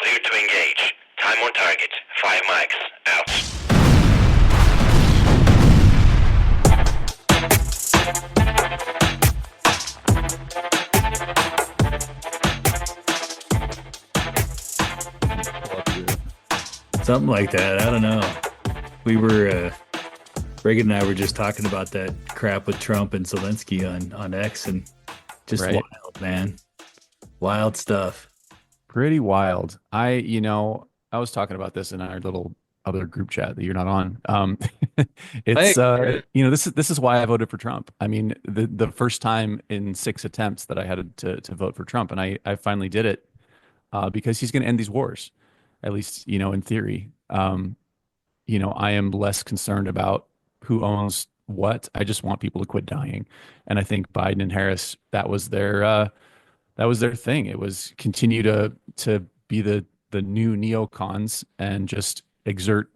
Clear to engage. Time on target. 5 mics. Out. Something like that. I don't know. We were Reagan and I were just talking about that crap with Trump and Zelensky on X, and just Right. wild, man. Wild stuff. Pretty wild. I was talking about this in our little other group chat that you're not on. Hey, This is why I voted for Trump. I mean, the first time in 6 attempts that I had to vote for Trump, and I finally did it because he's going to end these wars, at least, in theory. I am less concerned about who owns what. I just want people to quit dying. And I think Biden and Harris, that was their thing. It was continue to be the new neocons and just exert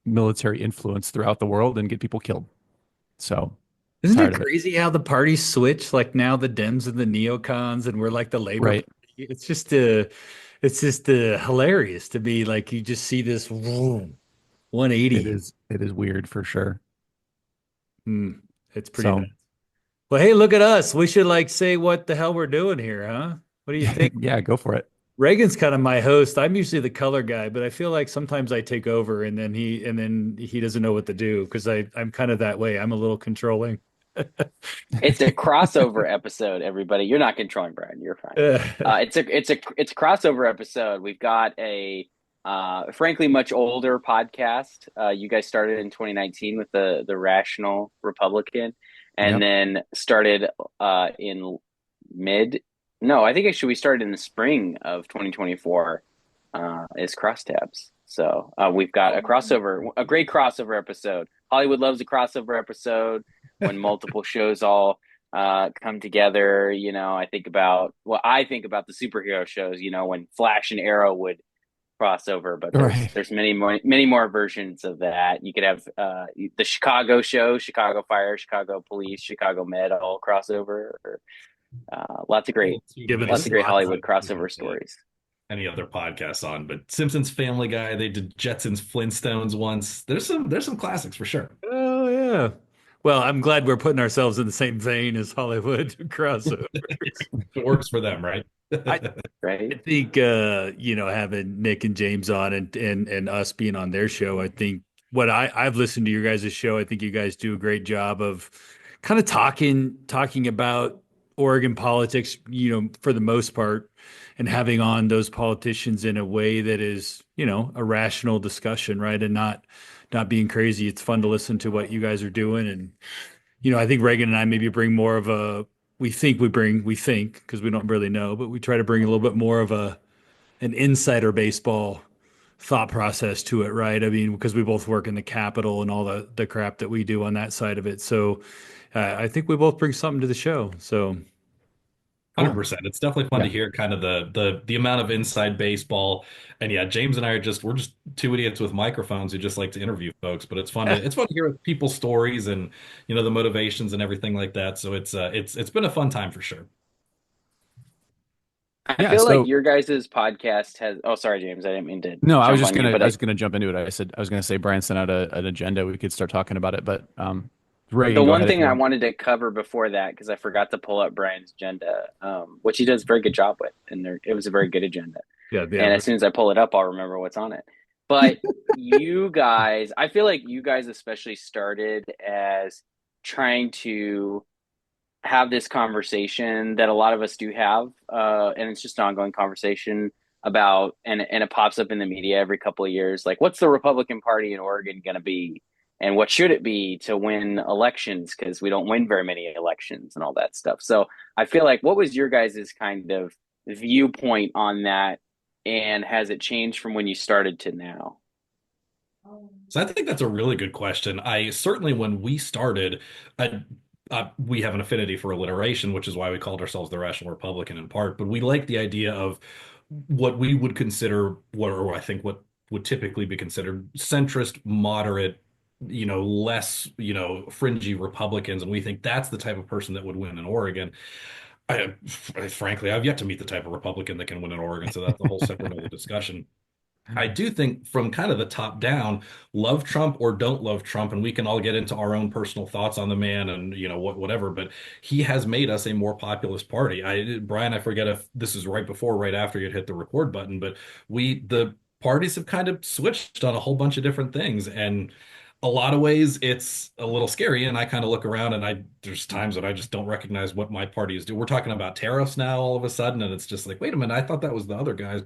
military influence throughout the world and get people killed. So isn't it tired of it. crazy how the parties switch? Like now the Dems and the neocons, and we're like the Labor Right. Party. It's just hilarious to be like you just see this vroom, It 180. is it is weird for sure. Hmm, it's pretty So nuts. Well, hey, look at us. We should like say what the hell we're doing here, huh? What do you think? yeah, go for it. Reagan's kind of my host. I'm usually the color guy, but I feel like sometimes I take over and then he doesn't know what to do because I'm kind of that way. I'm a little controlling. It's a crossover episode, everybody. You're not controlling Brian. You're fine. It's a crossover episode. We've got a frankly much older podcast. You guys started in 2019 with the Rational Republican, and Yep. then started in mid. No, I think actually we started in the spring of 2024. Is Crosstabs. So we've got a great crossover episode. Hollywood loves a crossover episode when multiple shows all come together. I think about the superhero shows, when Flash and Arrow would cross over, but there's Right. there's many more versions of that. You could have the Chicago show, Chicago Fire, Chicago Police, Chicago Med all crossover. Lots of great Give it a lots of great slot. Hollywood crossover stories. Any other podcasts on, but Simpsons, Family Guy, they did Jetsons, Flintstones once. There's some classics for sure. Oh yeah. Well, I'm glad we're putting ourselves in the same vein as Hollywood crossover. It works for them, right? I Right? think having Nick and James on and us being on their show, I think what I've listened to your guys' show, I think you guys do a great job of kind of talking about Oregon politics, for the most part, and having on those politicians in a way that is, a rational discussion, right? And not being crazy. It's fun to listen to what you guys are doing. And, I think Reagan and I maybe bring more of we think because we don't really know, but we try to bring a little bit more of an insider baseball thought process to it, right? I mean, because we both work in the Capitol and all the crap that we do on that side of it. So I think we both bring something to the show. So 100%. It's definitely fun Yeah. to hear kind of the amount of inside baseball. And yeah, James and I we're just two idiots with microphones who just like to interview folks, but it's fun to hear people's stories and the motivations and everything like that. So it's been a fun time for sure. I Yeah. feel like So your guys' podcast has. Oh, sorry, James. I didn't mean to no, I was jump just on you, gonna but I was gonna jump into it. I was gonna say Brian sent out an agenda. We could start talking about it, but the Reagan, go one ahead if thing you I want. wanted to cover before that, because I forgot to pull up Brian's agenda, which he does a very good job with, and it was a very good agenda. yeah, And as soon as I pull it up, I'll remember what's on it. But you guys, I feel like you guys especially started as trying to have this conversation that a lot of us do have, and it's just an ongoing conversation about, and it pops up in the media every couple of years, like what's the Republican Party in Oregon going to be, and what should it be to win elections, because we don't win very many elections and all that stuff. So I feel like, what was your guys' kind of viewpoint on that, and has it changed from when you started to now? So I think that's a really good question. I certainly, when we started, we have an affinity for alliteration, which is why we called ourselves the Rational Republican in part. But we like the idea of what we would consider, or I think what would typically be considered centrist, moderate, less, fringy Republicans. And we think that's the type of person that would win in Oregon. Frankly, I've yet to meet the type of Republican that can win in Oregon, so that's a whole separate other discussion. I do think from kind of the top down, love Trump or don't love Trump, and we can all get into our own personal thoughts on the man and whatever, but he has made us a more populist party. Brian, I forget if this is right before or right after you'd hit the record button, but the parties have kind of switched on a whole bunch of different things, and a lot of ways it's a little scary. And I kind of look around and there's times that I just don't recognize what my party is doing. We're talking about tariffs now all of a sudden, and it's just like, wait a minute, I thought that was the other guys.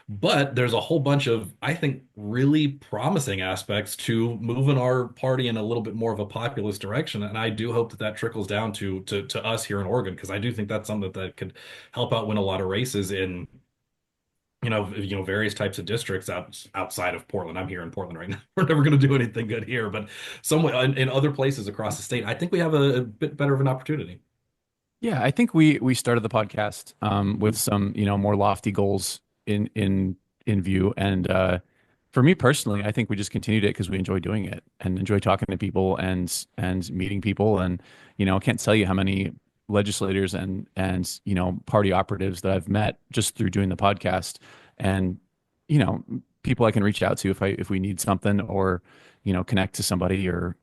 But there's a whole bunch of, I think, really promising aspects to moving our party in a little bit more of a populist direction. And I do hope that that trickles down to us here in Oregon, because I do think that's something that could help out win a lot of races in various types of districts outside of Portland. I'm here in Portland right now. We're never going to do anything good here, but somewhere in other places across the state, I think we have a bit better of an opportunity. Yeah, I think we started the podcast with some more lofty goals in view, and for me personally, I think we just continued it because we enjoy doing it and enjoy talking to people and meeting people, and I can't tell you how many legislators and party operatives that I've met just through doing the podcast, and people I can reach out to if we need something, or connect to somebody, or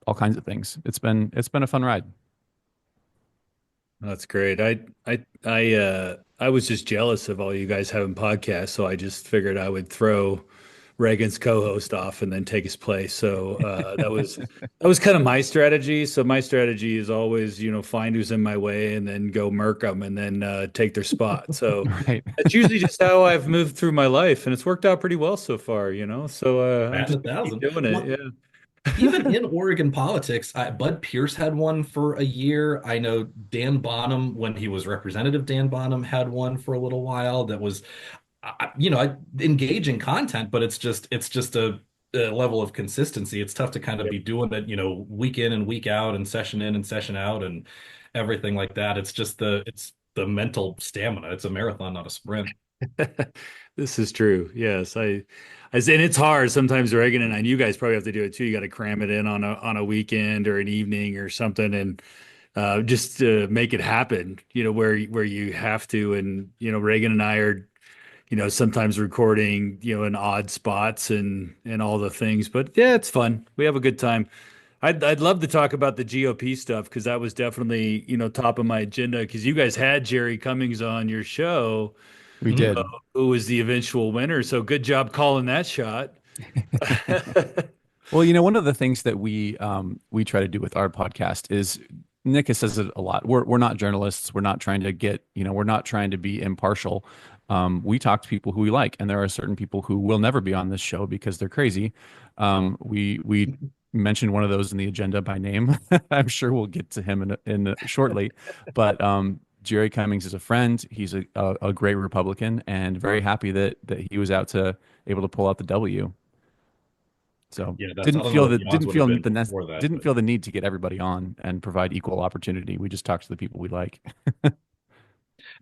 all kinds of things. It's been a fun ride. That's great. I was just jealous of all you guys having podcasts, so I just figured I would throw Reagan's co-host off and then take his place. So that was kind of my strategy. So my strategy is always, find who's in my way and then go murk them and then take their spot. So Right. that's usually just how I've moved through my life, and it's worked out pretty well so far. So I'm Batting just a gonna keep thousand. doing it. Well, Yeah. even in Oregon politics, Bud Pierce had one for a year. I know Dan Bonham, when he was Representative Dan Bonham, had one for a little while. That was, engaging content, but it's just a level of consistency. It's tough to kind of be doing it, week in and week out, and session in and session out, and everything like that. It's the mental stamina. It's a marathon, not a sprint. This is true. Yes, and it's hard sometimes, Reagan, and you guys probably have to do it too. You got to cram it in on a weekend or an evening or something, and just to make it happen. Where you have to, and Reagan and I are, sometimes recording, in odd spots and all the things. But yeah, it's fun. We have a good time. I'd love to talk about the GOP stuff because that was definitely, top of my agenda because you guys had Jerry Cummings on your show, We uh, did. who was the eventual winner. So good job calling that shot. Well, one of the things that we try to do with our podcast is, Nick says it a lot. We're not journalists. We're not trying to we're not trying to be impartial. We talk to people who we like, and there are certain people who will never be on this show because they're crazy. We mentioned one of those in the agenda by name. I'm sure we'll get to him in shortly, but Jerry Cummings is a friend. He's a great Republican, and very happy that he was able to pull out the W. So Yeah, I don't know what the odds would have been before that, didn't but feel the need to get everybody on and provide equal opportunity. We just talked to the people we like.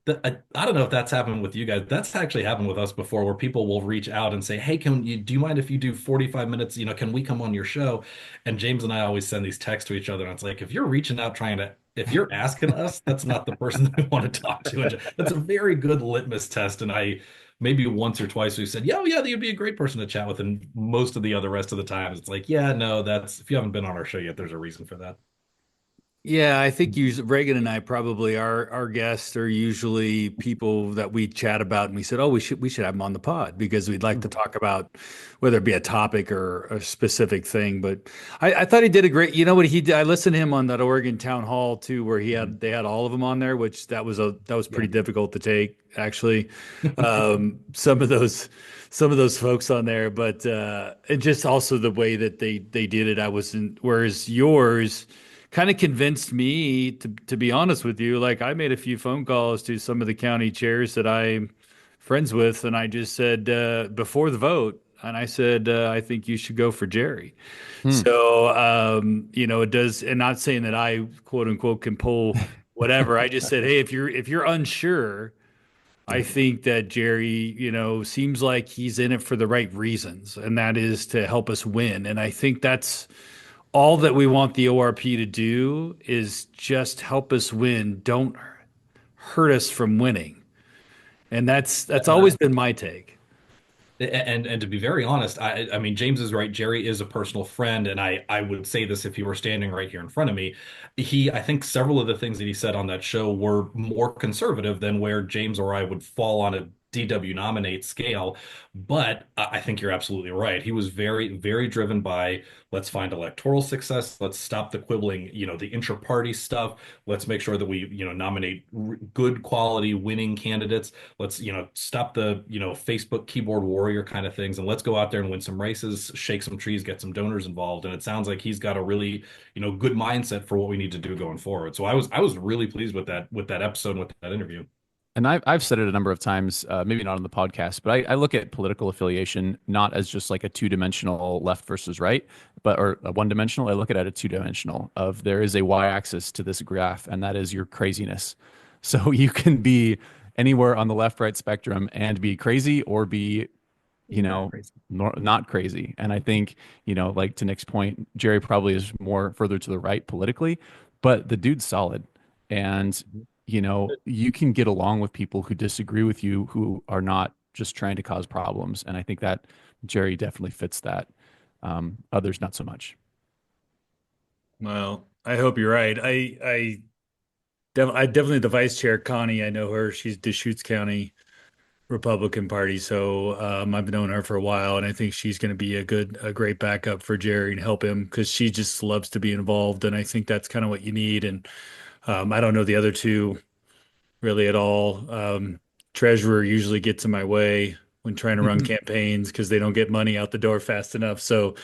I don't know if that's happened with you guys. That's actually happened with us before, where people will reach out and say, "Hey, do you mind if you do 45 minutes? Can we come on your show?" And James and I always send these texts to each other, and it's like, if you're reaching out if you're asking us, that's not the person that we want to talk to. And that's a very good litmus test. And maybe once or twice we said, "Yeah, oh, yeah, you'd be a great person to chat with." And most of the rest of the time, it's like, "Yeah, no, that's if you haven't been on our show yet, there's a reason for that." Yeah, I think Reagan and I probably our guests are usually people that we chat about, and we said, oh, we should have them on the pod because we'd like to talk about whether it be a topic or a specific thing. But I thought he did a great. You know what he did? I listened to him on that Oregon town hall too, where they had all of them on there, which that was pretty difficult to take actually. Some of those folks on there, but and just also the way that they did it, I wasn't. Whereas yours kind of convinced me to be honest with you. Like I made a few phone calls to some of the county chairs that I'm friends with, and I just said before the vote, and I said I think you should go for Jerry. Hmm. So it does, and not saying that I quote unquote can pull whatever. I just said, hey, if you're unsure, I think that Jerry, seems like he's in it for the right reasons, and that is to help us win. And I think that's all that we want the ORP to do is just help us win. Don't hurt us from winning. And that's And I, always been my take. and to be very honest, I mean James is right. Jerry is a personal friend, and I would say this if he were standing right here in front of me. I think several of the things that he said on that show were more conservative than where James or I would fall on a DW nominate scale. But I think you're absolutely right. He was very, very driven by let's find electoral success. Let's stop the quibbling, the intra-party stuff. Let's make sure that we, nominate good quality winning candidates. Let's, stop the, Facebook keyboard warrior kind of things, and let's go out there and win some races, shake some trees, get some donors involved. And it sounds like he's got a really, good mindset for what we need to do going forward. So I was really pleased with that episode and with that interview. And I've said it a number of times, maybe not on the podcast, but I look at political affiliation not as just like a two-dimensional left versus right, or a one-dimensional. I look at it as two-dimensional. Of there is a y-axis to this graph, and that is your craziness. So you can be anywhere on the left-right spectrum and be crazy, or be, not crazy. And I think, like to Nick's point, Jerry probably is more further to the right politically, but the dude's solid. And you can get along with people who disagree with you, who are not just trying to cause problems. And I think that Jerry definitely fits that. Others, not so much. Well, I hope you're right. I definitely the vice chair, Connie. I know her. She's Deschutes County Republican Party. So I've known her for a while, and I think she's going to be a great backup for Jerry and help him because she just loves to be involved. And I think that's kind of what you need. And I don't know the other two really at all. Treasurer usually gets in my way when trying to run campaigns because they don't get money out the door fast enough. So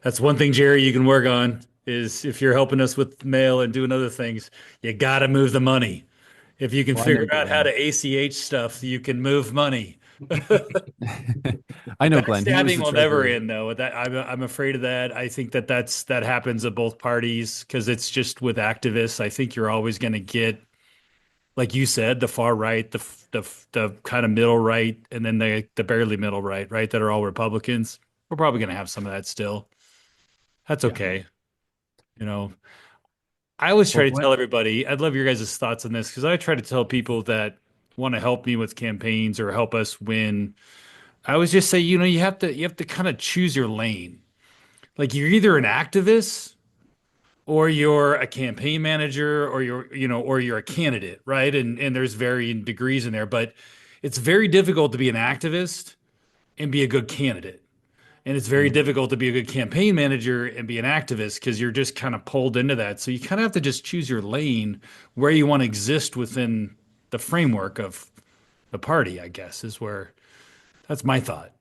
that's one thing, Jerry, you can work on is if you're helping us with mail and doing other things, you got to move the money. If you can figure out how to ACH stuff, you can move money. I know, Glenn. Backstabbing will never end, though. I'm afraid of that. I think that happens at both parties because it's just with activists. I think you're always going to get, like you said, the far right, the kind of middle right, and then the barely middle right, that are all Republicans. We're probably going to have some of that still. That's okay. I always try to tell everybody, I'd love your guys' thoughts on this because I try to tell people that want to help me with campaigns or help us win. I always just say, you have to kind of choose your lane. Like you're either an activist or you're a campaign manager or you're a candidate, right? And there's varying degrees in there, but it's very difficult to be an activist and be a good candidate. And it's very difficult to be a good campaign manager and be an activist because you're just kind of pulled into that. So you kind of have to just choose your lane where you want to exist within the framework of the party, I guess, that's my thought.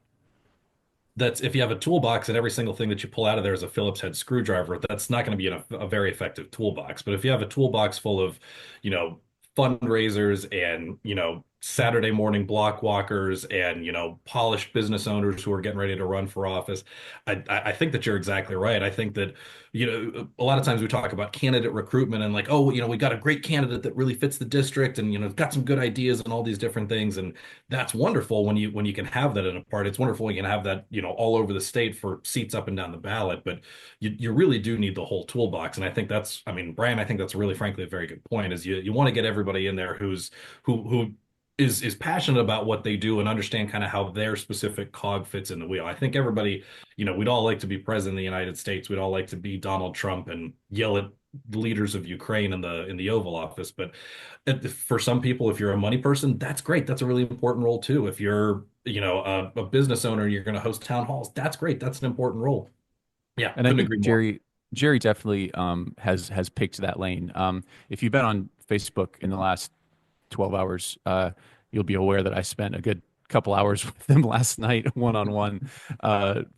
That's if you have a toolbox and every single thing that you pull out of there is a Phillips head screwdriver, that's not going to be a very effective toolbox. But if you have a toolbox full of, fundraisers and, Saturday morning block walkers and, polished business owners who are getting ready to run for office, I think that you're exactly right. I think that, a lot of times we talk about candidate recruitment and like, oh, we got a great candidate that really fits the district and, got some good ideas and all these different things. And that's wonderful when you can have that in a party. It's wonderful when you can have that, all over the state for seats up and down the ballot. But you really do need the whole toolbox. And I think Brian, I think that's really frankly a very good point is you want to get everybody in there who is passionate about what they do and understand kind of how their specific cog fits in the wheel. I think everybody, we'd all like to be president of the United States. We'd all like to be Donald Trump and yell at leaders of Ukraine in the Oval Office. But for some people, if you're a money person, that's great. That's a really important role too. If you're, a business owner and you're going to host town halls, that's great. That's an important role. Yeah, and I think Jerry definitely has picked that lane. If you've been on Facebook in the last 12 hours, you'll be aware that I spent a good couple hours with him last night, one-on-one,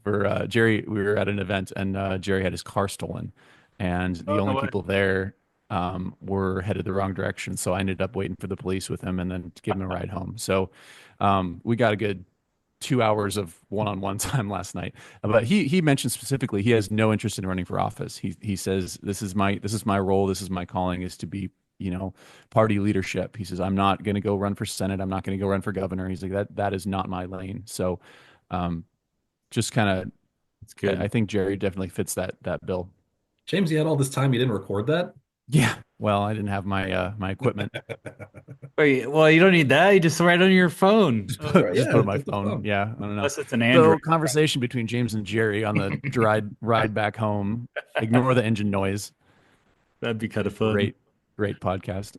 for Jerry. We were at an event and Jerry had his car stolen, and the only people there were headed the wrong direction. So I ended up waiting for the police with him and then to give him a ride home. So we got a good 2 hours of one-on-one time last night. But he mentioned specifically he has no interest in running for office. He says this is my role, this is my calling, is to be party leadership. He says, I'm not going to go run for Senate. I'm not going to go run for governor. He's like, that is not my lane. So just kind of, it's good. I think Jerry definitely fits that bill. James, you had all this time, you didn't record that? Yeah. Well, I didn't have my equipment. Wait, well, you don't need that. You just write on your phone. Just put, Just yeah, put it on my just the phone. phone. Yeah, I don't know. Unless it's an So, Android. conversation between James and Jerry on the ride back home. Ignore the engine noise. That'd be kind of fun. Great podcast.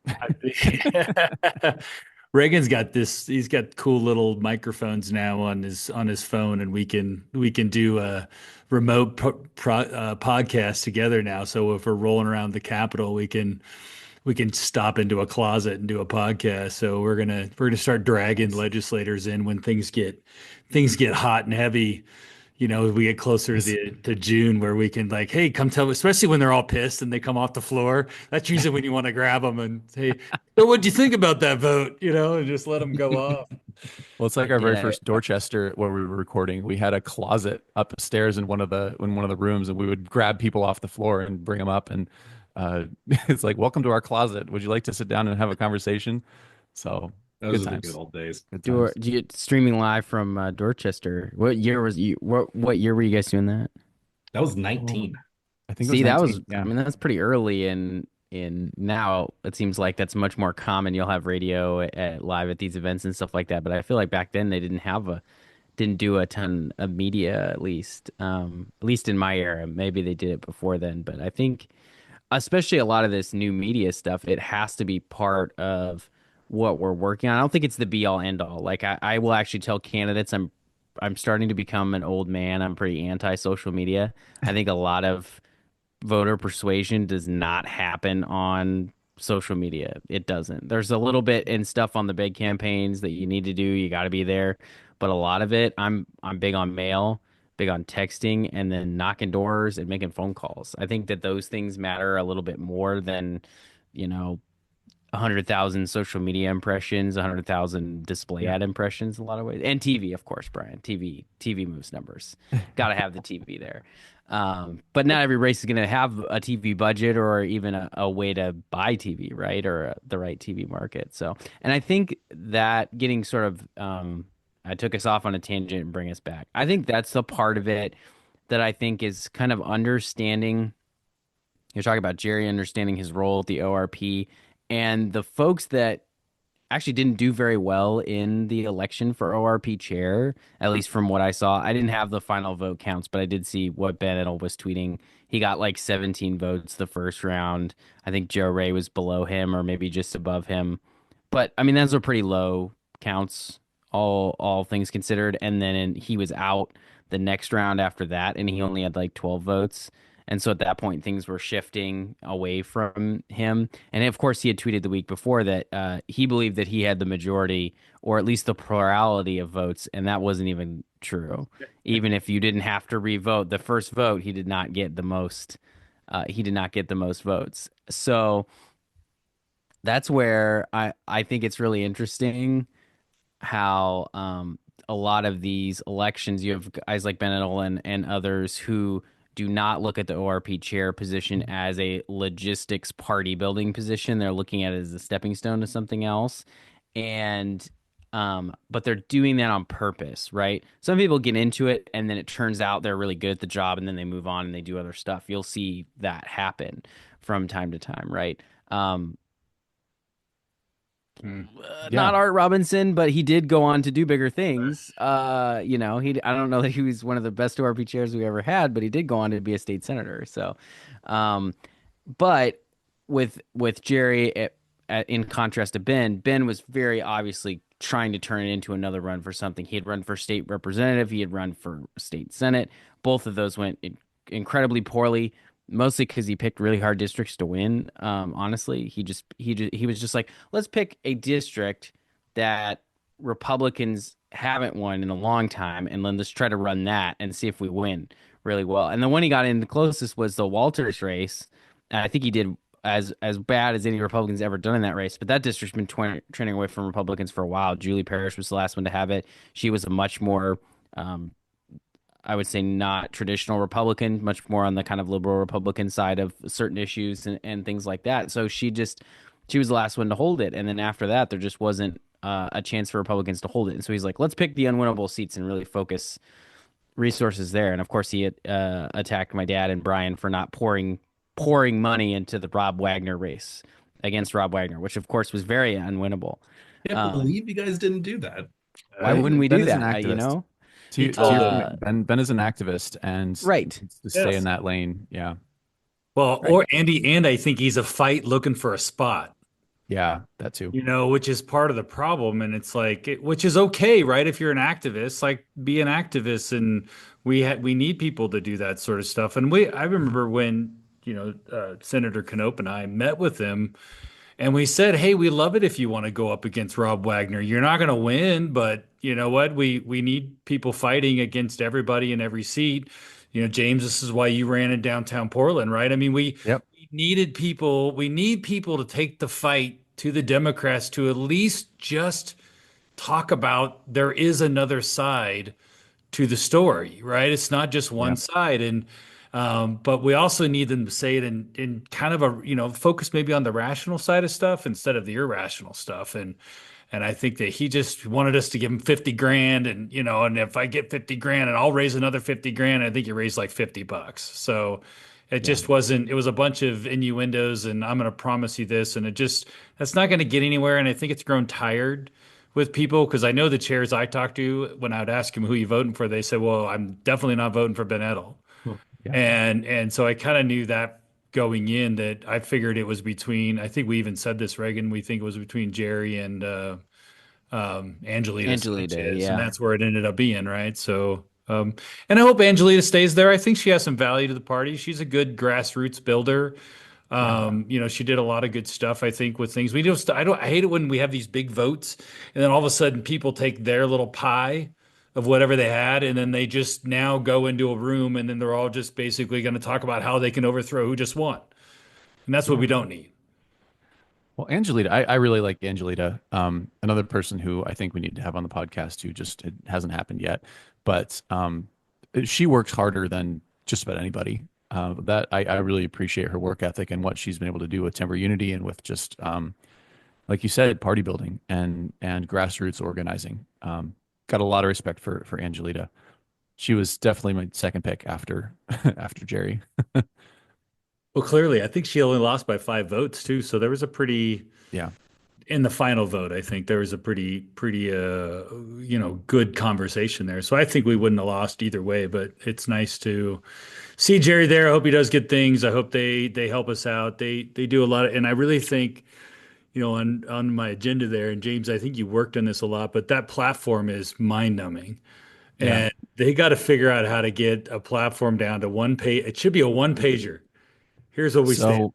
Reagan's got this. He's got cool little microphones now on his phone, and we can do a remote podcast together now. So if we're rolling around the Capitol, we can stop into a closet and do a podcast. So we're gonna start dragging legislators in when things get hot and heavy. We get closer to June where we can like, hey, come tell me, especially when they're all pissed and they come off the floor. That's usually when you want to grab them and say, so what'd you think about that vote? And just let them go off. Well, it's like our very Yeah. first Dorchester where we were recording. We had a closet upstairs in one of the rooms, and we would grab people off the floor and bring them up. And it's like, welcome to our closet. Would you like to sit down and have a conversation? So Those good are the times. good old days. Good Do times. you streaming live from Dorchester? What year was you? What year were you guys doing that? That was 19. I think See, it that 19. was. Yeah. I mean, that's pretty early, and now it seems like that's much more common. You'll have radio live at these events and stuff like that. But I feel like back then they didn't do a ton of media, at least in my era. Maybe they did it before then, but I think especially a lot of this new media stuff, it has to be part of what we're working on. I don't think it's the be all end all. Like I will actually tell candidates I'm starting to become an old man. I'm pretty anti social media. I think a lot of voter persuasion does not happen on social media. It doesn't. There's a little bit and stuff on the big campaigns that you need to do. You got to be there, but a lot of it, I'm big on mail, big on texting, and then knocking doors and making phone calls. I think that those things matter a little bit more than, you know, 100,000 social media impressions, 100,000 display ad impressions in a lot of ways. And TV, of course, Brian. TV moves numbers. Got to have the TV there. But not every race is going to have a TV budget or even a way to buy TV, right? Or the right TV market. So, and I think that getting sort of, I took us off on a tangent and bring us back. I think that's the part of it that I think is kind of understanding. You're talking about Jerry understanding his role at the ORP and the folks that actually didn't do very well in the election for ORP chair, at least from what I saw. I didn't have the final vote counts, but I did see what Bennett was tweeting. He got like 17 votes the first round. I think Joe Ray was below him or maybe just above him. But I mean, those are pretty low counts, all things considered. And then he was out the next round after that, and he only had like 12 votes. And so at that point, things were shifting away from him. And of course, he had tweeted the week before that he believed that he had the majority or at least the plurality of votes. And that wasn't even true. Even if you didn't have to revote the first vote, he did not get the most. He did not get the most votes. So that's where I think it's really interesting how a lot of these elections, you have guys like Bennett Olin and others who do not look at the ORP chair position as a logistics party building position. They're looking at it as a stepping stone to something else. And but they're doing that on purpose, right? Some people get into it and then it turns out they're really good at the job and then they move on and they do other stuff. You'll see that happen from time to time, right? Not Art Robinson, but he did go on to do bigger things. I don't know that he was one of the best ORP chairs we ever had, but he did go on to be a state senator. So, but with Jerry, in contrast to Ben was very obviously trying to turn it into another run for something. He had run for state representative. He had run for state senate. Both of those went incredibly poorly. Mostly because he picked really hard districts to win. Honestly, he was just like, let's pick a district that Republicans haven't won in a long time, and then let's try to run that and see if we win really well. And the one he got in the closest was the Walters race. And I think he did as bad as any Republicans ever done in that race. But that district's been trending away from Republicans for a while. Julie Parrish was the last one to have it. She was a much more I would say not traditional Republican, much more on the kind of liberal Republican side of certain issues and things like that. So she was the last one to hold it. And then after that, there just wasn't a chance for Republicans to hold it. And so he's like, let's pick the unwinnable seats and really focus resources there. And of course, he had, attacked my dad and Brian for not pouring pouring money into the Rob Wagner race against Rob Wagner, which of course was very unwinnable. Can't believe you guys didn't do that. Why wouldn't we Ben do is an that? You activist. know, He To told your them. point, Ben is an activist and right. needs to stay Yes. in that lane. Yeah. Well, or Andy, and I think he's a fight looking for a spot. Yeah, that too. Which is part of the problem. And it's like, which is okay, right? If you're an activist, like be an activist. And we need people to do that sort of stuff. And I remember when, Senator Knope and I met with him and we said, hey, we love it if you want to go up against Rob Wagner. You're not going to win, but you know what? We need people fighting against everybody in every seat. James, this is why you ran in downtown Portland, right? I mean, Yep. we needed people. We need people to take the fight to the Democrats to at least just talk about there is another side to the story, right? It's not just one side. And but we also need them to say it in kind of a, focus maybe on the rational side of stuff instead of the irrational stuff. And I think that he just wanted us to give him 50 grand and if I get 50 grand and I'll raise another 50 grand, I think he raised like $50. So it just wasn't, it was a bunch of innuendos and I'm going to promise you this. And that's not going to get anywhere. And I think it's grown tired with people because I know the chairs I talked to, when I would ask them who you voting for, they said, well, I'm definitely not voting for Ben Edel. Yeah. And so I kind of knew that going in, that I figured it was between, I think we even said this, Reagan, we think it was between Jerry and Angelita Sanchez, yeah. and that's where it ended up being, right? So and I hope Angelita stays there. I think she has some value to the party. She's a good grassroots builder. She did a lot of good stuff, I think, with things. I hate it when we have these big votes and then all of a sudden people take their little pie of whatever they had and then they just now go into a room and then they're all just basically going to talk about how they can overthrow who just won. And that's what we don't need. Well, Angelita, I really like Angelita. Another person who I think we need to have on the podcast who just it hasn't happened yet, but she works harder than just about anybody. That I really appreciate her work ethic and what she's been able to do with Timber Unity and with just like you said, party building and grassroots organizing. Got a lot of respect for Angelita. She was definitely my second pick after after Jerry. Well, clearly, I think she only lost by 5 votes too. So there was a pretty, Yeah. in the final vote, I think there was a pretty, good conversation there. So I think we wouldn't have lost either way, but it's nice to see Jerry there. I hope he does good things. I hope they help us out. They do a lot of, and I really think, on my agenda there, and James, I think you worked on this a lot, but that platform is mind numbing. Yeah. And they got to figure out how to get a platform down to one page. It should be a one pager. Here's what we stand.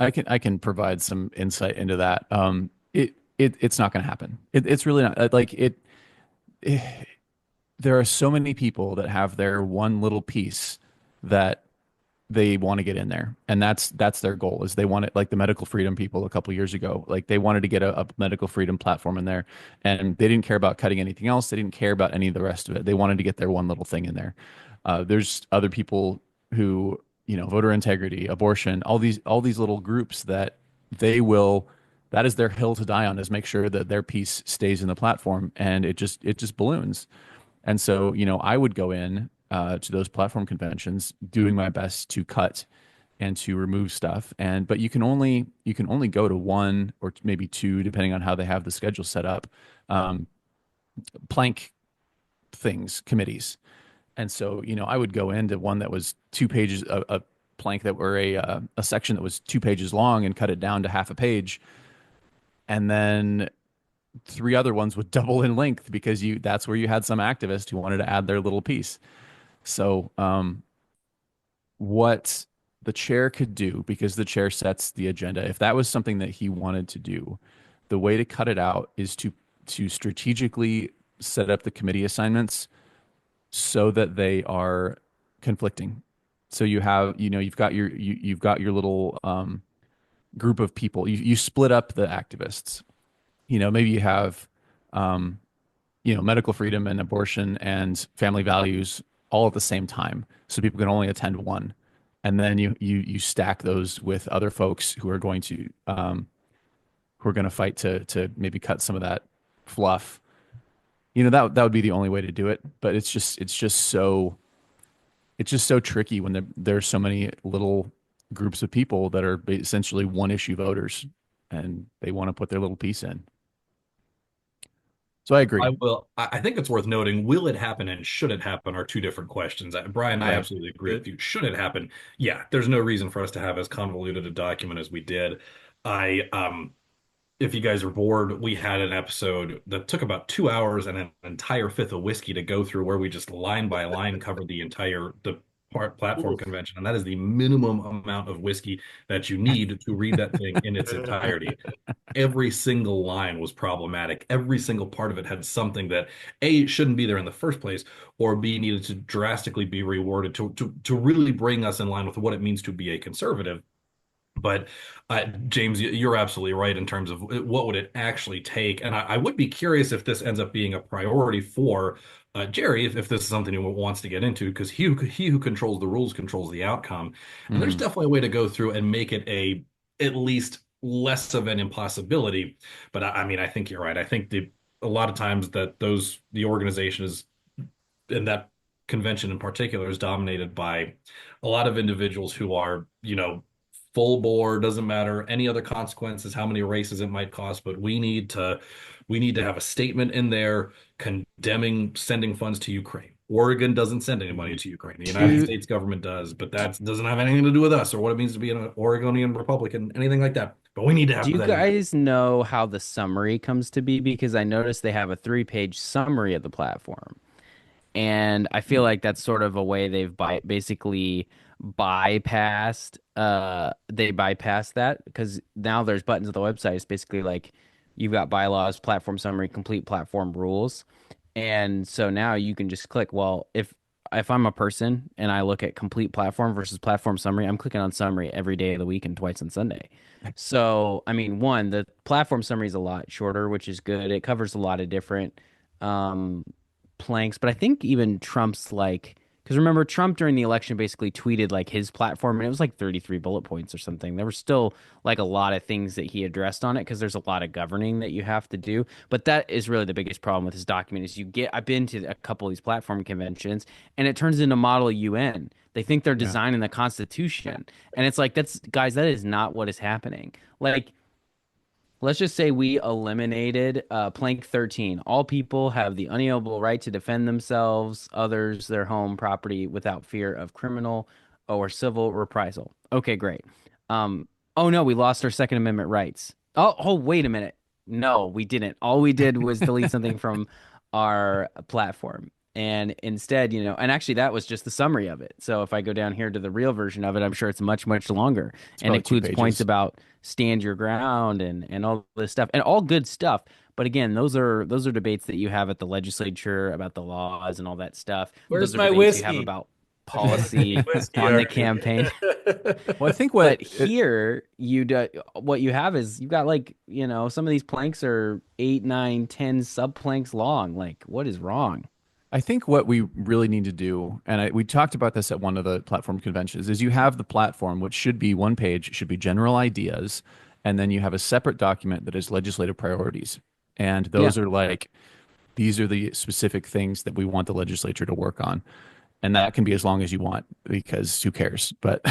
So I can provide some insight into that. It's not going to happen. It's really not there are so many people that have their one little piece that they want to get in there, and that's their goal. Is they want it, like the medical freedom people a couple years ago, like they wanted to get a medical freedom platform in there, and they didn't care about cutting anything else. They didn't care about any of the rest of it. They wanted to get their one little thing in there. There's other people who, voter integrity, abortion, all these little groups that that is their hill to die on, is make sure that their piece stays in the platform, and it just balloons. And so, I would go in to those platform conventions doing my best to cut and to remove stuff. But you can only go to one or maybe two, depending on how they have the schedule set up, plank committees. And so, I would go into one that was 2 pages, a plank that were a section that was 2 pages long, and cut it down to half a page. And then 3 other ones would double in length because that's where you had some activist who wanted to add their little piece. So, what the chair could do, because the chair sets the agenda, if that was something that he wanted to do, the way to cut it out is to strategically set up the committee assignments so that they are conflicting. So you have, you've got your little group of people. You split up the activists. Maybe you have, medical freedom and abortion and family values all at the same time, so people can only attend one, and then you stack those with other folks who are going to fight to maybe cut some of that fluff. That would be the only way to do it, but it's just so tricky when there's so many little groups of people that are essentially one issue voters, and they want to put their little piece in. So I agree. I think it's worth noting, will it happen and should it happen are two different questions. Brian, I Right. absolutely agree with you. Should it happen? Yeah, there's no reason for us to have as convoluted a document as we did. I If you guys are bored, we had an episode that took about 2 hours and an entire fifth of whiskey to go through, where we just line by line covered the platform convention, and that is the minimum amount of whiskey that you need to read that thing in its entirety. Every single line was problematic. Every single part of it had something that A, shouldn't be there in the first place, or B, needed to drastically be reworded to really bring us in line with what it means to be a conservative. But James, you're absolutely right in terms of what would it actually take. And I would be curious if this ends up being a priority for Jerry, if this is something he wants to get into, because he who controls the rules controls the outcome. And there's definitely a way to go through and make it at least less of an impossibility. But I mean, I think you're right. I think a lot of times that the organization is, and that convention in particular, is dominated by a lot of individuals who are, full bore, doesn't matter any other consequences, how many races it might cost, but we need to have a statement in there condemning sending funds to Ukraine. Oregon doesn't send any money to Ukraine. The United States government does, but that doesn't have anything to do with us or what it means to be an Oregonian Republican, anything like that. But we need to have Do you that in there. guys know how the summary comes to be? Because I noticed they have a 3-page summary of the platform. And I feel like that's sort of a way they've basically bypassed that, because now there's buttons at the website. It's basically like you've got bylaws, platform summary, complete platform rules. And so now you can just click, well, if I'm a person and I look at complete platform versus platform summary, I'm clicking on summary every day of the week and twice on Sunday. So, I mean, one, the platform summary is a lot shorter, which is good. It covers a lot of different planks, but I think even Trump's because remember, Trump during the election basically tweeted like his platform, and it was like 33 bullet points or something. There were still like a lot of things that he addressed on it, because there's a lot of governing that you have to do. But that is really the biggest problem with his document is I've been to a couple of these platform conventions, and it turns into Model UN. They think they're designing the Constitution, and it's like, that is not what is happening. Like, let's just say we eliminated plank 13. All people have the unalienable right to defend themselves, others, their home, property, without fear of criminal or civil reprisal. Okay, great. Oh no, we lost our Second Amendment rights. Oh, wait a minute. No, we didn't. All we did was delete something from our platform. And instead, and actually that was just the summary of it. So if I go down here to the real version of it, I'm sure it's much, much longer, and includes points about stand your ground and all this stuff, and all good stuff. But again, those are debates that you have at the legislature about the laws and all that stuff. Where's those are my debates whiskey? You have about policy Whiskey on the argument. campaign. Well, I think But here what you have is you've got some of these planks are 8, 9, 10 sub planks long. Like, what is wrong? I think what we really need to do, and we talked about this at one of the platform conventions, is you have the platform, which should be one page, should be general ideas, and then you have a separate document that is legislative priorities. And those are these are the specific things that we want the legislature to work on. And that can be as long as you want, because who cares? But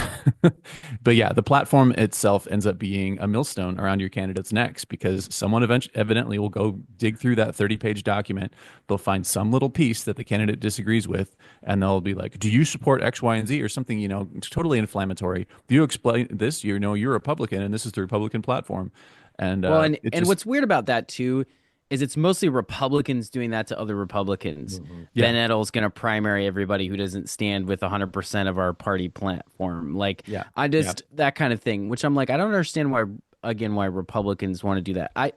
but yeah, the platform itself ends up being a millstone around your candidate's necks, because someone evidently will go dig through that 30-page document. They'll find some little piece that the candidate disagrees with, and they'll be like, do you support X, Y, and Z, or something, totally inflammatory? Do you explain this? You're a Republican, and this is the Republican platform. And and what's weird about that too is it's mostly Republicans doing that to other Republicans. Yeah. Ben Edel's going to primary everybody who doesn't stand with 100% of our party platform. That kind of thing, which I'm like, I don't understand why Republicans want to do that.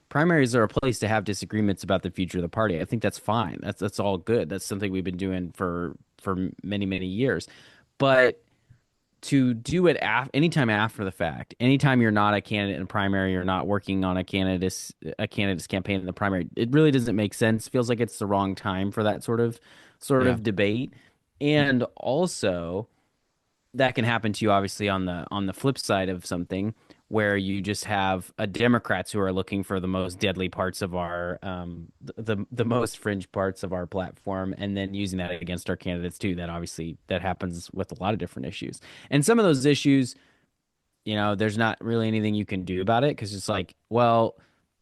Primaries are a place to have disagreements about the future of the party. I think that's fine. That's all good. That's something we've been doing for many, many years. But to do it anytime after the fact, anytime you're not a candidate in a primary, you're not working on a candidate's campaign in the primary, it really doesn't make sense. Feels like it's the wrong time for that sort of debate. And also, that can happen to you obviously on the flip side of something, where you just have Democrats who are looking for the most deadly parts of our the most fringe parts of our platform, and then using that against our candidates too. That obviously that happens with a lot of different issues, and some of those issues there's not really anything you can do about it because it's like, well,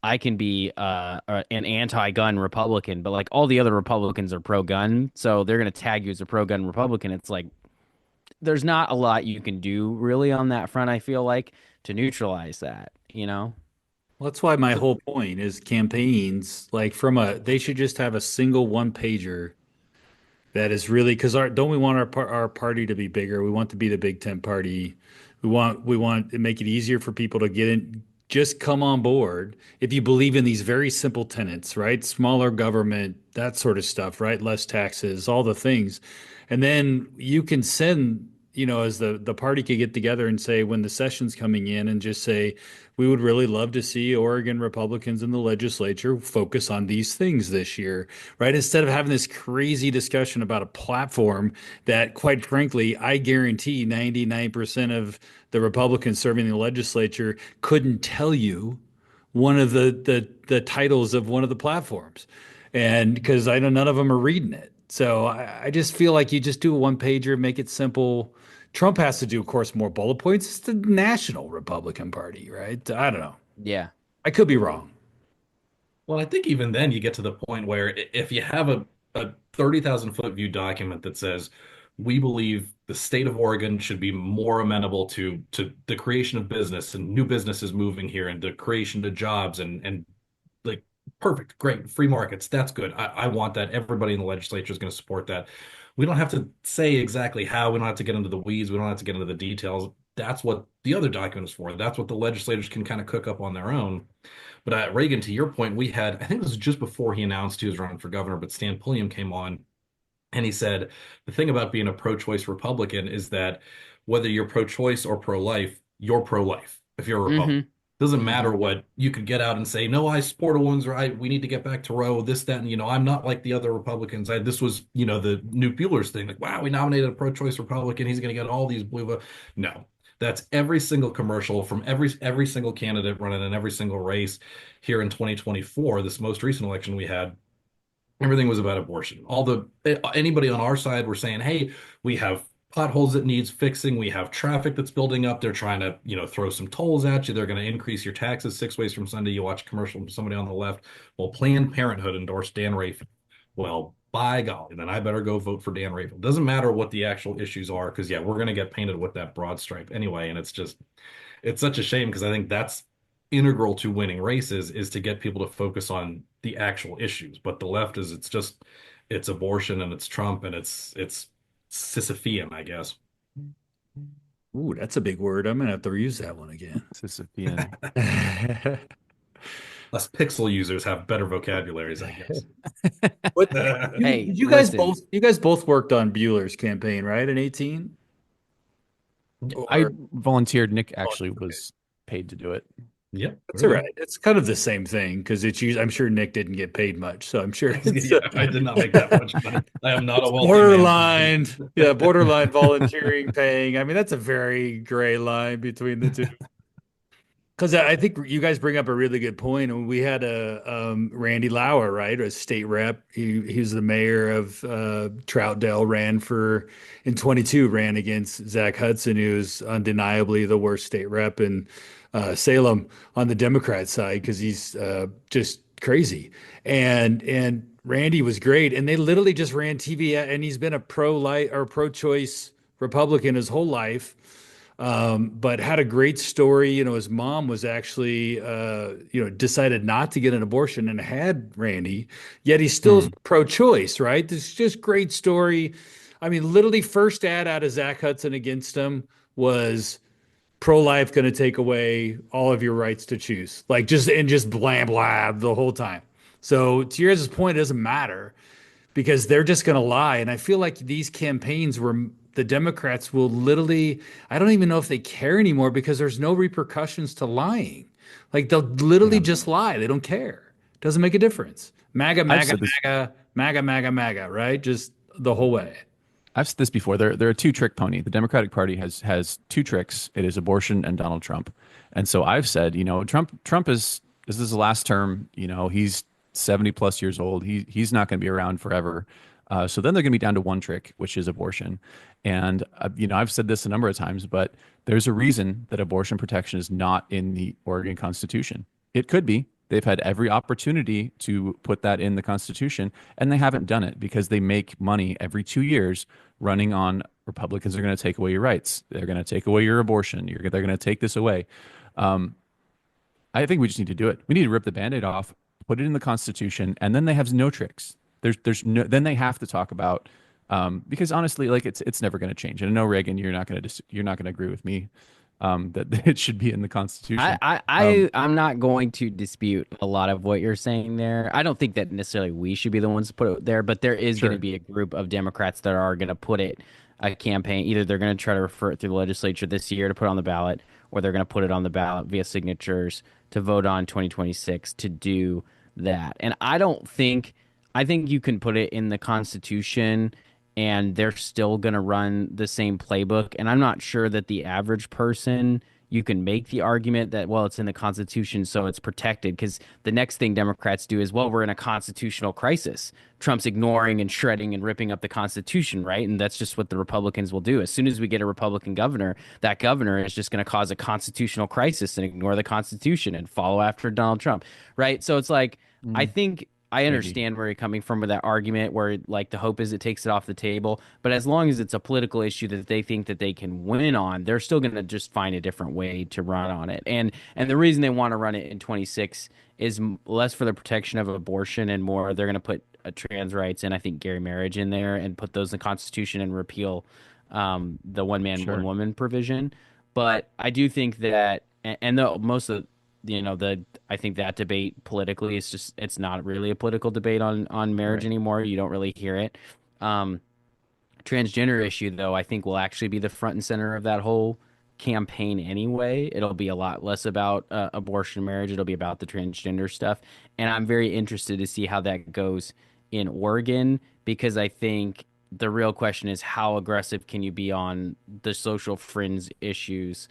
I can be an anti-gun Republican, but like all the other Republicans are pro-gun, so they're gonna tag you as a pro-gun Republican. It's like there's not a lot you can do really on that front, I feel like, to neutralize that. Well, that's why my whole point is campaigns, like they should just have a single one pager that is really because don't we want our party to be bigger? We want to be the Big Ten party. We want to make it easier for people to get in, just come on board if you believe in these very simple tenets, right? Smaller government, that sort of stuff, right? Less taxes, all the things. And then you can send, as the party could get together and say when the session's coming in and just say, we would really love to see Oregon Republicans in the legislature focus on these things this year, right? Instead of having this crazy discussion about a platform that, quite frankly, I guarantee 99% of the Republicans serving in the legislature couldn't tell you one of the titles of one of the platforms. And because I know none of them are reading it. So I just feel like you just do a one pager, make it simple. Trump has to do, of course, more bullet points. It's the National Republican Party, right? I don't know. Yeah. I could be wrong. Well, I think even then you get to the point where if you have a 30,000 foot view document that says we believe the state of Oregon should be more amenable to the creation of business and new businesses moving here and the creation of jobs and like perfect, great, free markets. That's good. I want that. Everybody in the legislature is going to support that. We don't have to say exactly how. We don't have to get into the weeds. We don't have to get into the details. That's what the other document is for. That's what the legislators can kind of cook up on their own. But Reagan, to your point, we had, I think this was just before he announced he was running for governor, but Stan Pulliam came on and he said, the thing about being a pro-choice Republican is that whether you're pro-choice or pro-life, you're pro-life if you're a Republican. Doesn't matter what you could get out and say, no, I support a woman's right. We need to get back to Roe, this, that, and, I'm not like the other Republicans. This was, the Newt Bueller's thing. Like, wow, we nominated a pro-choice Republican. He's going to get all these blue votes. No, that's every single commercial from every single candidate running in every single race here in 2024, this most recent election we had. Everything was about abortion. Anybody on our side were saying, hey, we have potholes that needs fixing. We have traffic that's building up. They're trying to, throw some tolls at you. They're going to increase your taxes 6 ways from Sunday. You watch a commercial from somebody on the left. Well, Planned Parenthood endorsed Dan Rayfield. Well, by golly, then I better go vote for Dan Rayfield. Doesn't matter what the actual issues are, because we're going to get painted with that broad stripe anyway. And it's such a shame because I think that's integral to winning races is to get people to focus on the actual issues. But the left it's abortion and it's Trump and it's Sisyphean, I guess. Ooh, that's a big word. I'm gonna have to use that one again. Sisyphean. Us pixel users have better vocabularies, I guess. What, Hey, you guys listen. you guys both worked on Bueller's campaign, right? In 18? I Or- volunteered. Nick actually okay. was paid to do it. Yep. That's all right. It's kind of the same thing because I'm sure Nick didn't get paid much, so I'm sure it's Yeah, I did not make that much money. I am not a wealthy borderline. man. Yeah, borderline volunteering paying. I mean, that's a very gray line between the two. Because I think you guys bring up a really good point. And we had Randy Lauer, right, a state rep. He's the mayor of Troutdale. In 22, ran against Zach Hudson, who's undeniably the worst state rep in Salem on the Democrat side because he's just crazy. And Randy was great. And they literally just ran TV, and he's been a pro-choice Republican his whole life. But had a great story. His mom was actually, decided not to get an abortion and had Randy, yet he's still pro-choice, right? This is just great story. I mean, literally first ad out of Zach Hudson against him was pro-life going to take away all of your rights to choose, just blam blam the whole time. So to your point, it doesn't matter because they're just going to lie. And I feel like these campaigns were the Democrats will literally, I don't even know if they care anymore because there's no repercussions to lying. Like they'll literally just lie. They don't care. Doesn't make a difference. MAGA, MAGA, MAGA, MAGA, MAGA, MAGA, right? Just the whole way. I've said this before. They're a two-trick pony. The Democratic Party has two tricks. It is abortion and Donald Trump. And so I've said, Trump is this is the last term. He's 70 plus years old. He's not going to be around forever. So then they're going to be down to one trick, which is abortion. And I've said this a number of times, but there's a reason that abortion protection is not in the Oregon Constitution. It could be. They've had every opportunity to put that in the Constitution, and they haven't done it because they make money every 2 years running on Republicans are going to take away your rights. They're going to take away your abortion. They're going to take this away. I think we just need to do it. We need to rip the Band-Aid off, put it in the Constitution, and then they have no tricks. Then they have to talk about because honestly, like it's never going to change. And I know Reagan, you're not going to agree with me that it should be in the Constitution. I'm not going to dispute a lot of what you're saying there. I don't think that necessarily we should be the ones to put it there, but there is going to be a group of Democrats that are going to put it a campaign. Either they're going to try to refer it through the legislature this year to put it on the ballot, or they're going to put it on the ballot via signatures to vote on 2026 to do that. And I think you can put it in the Constitution and they're still going to run the same playbook. And I'm not sure that the average person, you can make the argument that, well, it's in the Constitution, so it's protected. Because the next thing Democrats do is, well, we're in a constitutional crisis. Trump's ignoring and shredding and ripping up the Constitution, right? And that's just what the Republicans will do. As soon as we get a Republican governor, that governor is just going to cause a constitutional crisis and ignore the Constitution and follow after Donald Trump, right? So it's like, I think I understand where you're coming from with that argument where like the hope is it takes it off the table. But as long as it's a political issue that they think that they can win on, they're still going to just find a different way to run on it. And the reason they want to run it in 26 is less for the protection of abortion and more they're going to put trans rights and I think gay marriage in there and put those in the Constitution and repeal the one man, one woman provision. But I do think that, and most of I think that debate politically is just, it's not really a political debate on marriage anymore. You don't really hear it. Transgender issue, though, I think will actually be the front and center of that whole campaign anyway. It'll be a lot less about abortion and marriage. It'll be about the transgender stuff. And I'm very interested to see how that goes in Oregon, because I think the real question is how aggressive can you be on the social fringe issues?